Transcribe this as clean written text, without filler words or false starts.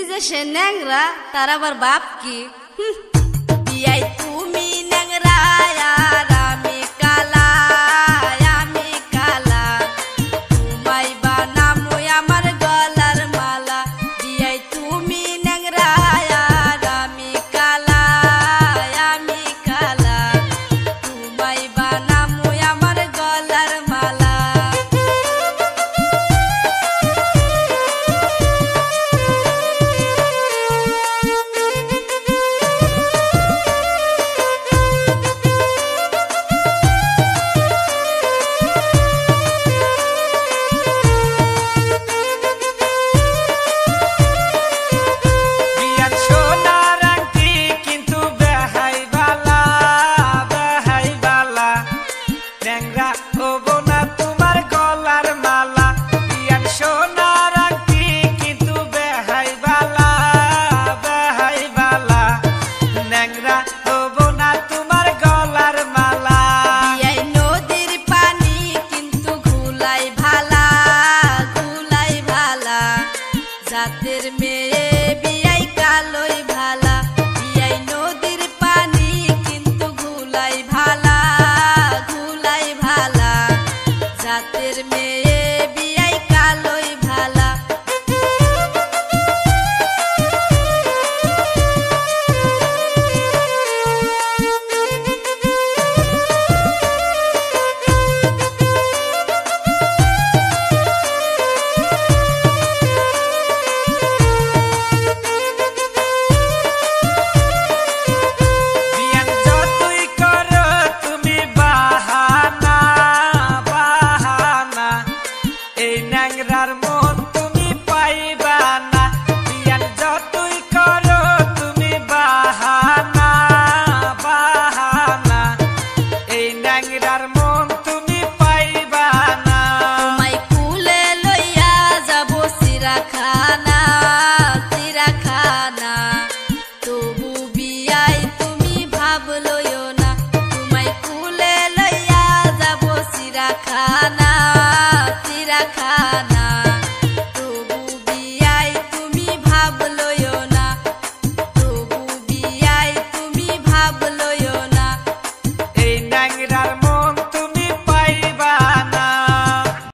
যে সে ন্যাংরা তার আবার বাপ কি? বিয়াই তুমি ন্যাংরা আর আমি কালা, আমি কালা, তোমায় বানামো আমার গলার মালা। বিয়াই তুমি ন্যাংরা আর আমি কালা, আমি কালা, তোমায় বানামো আমার গলার মালা। জাতের মেয়ে বিয়াই কালোই ভালা, বিয়াই নদীর পানি কিন্তু ঘুলাই ভালা, ঘুলাই ভালা, জাতের মেয়ে বিয়াই কালোই ভালা। ন্যাংরার মন তুমি পাইবা না, বিয়ান যতই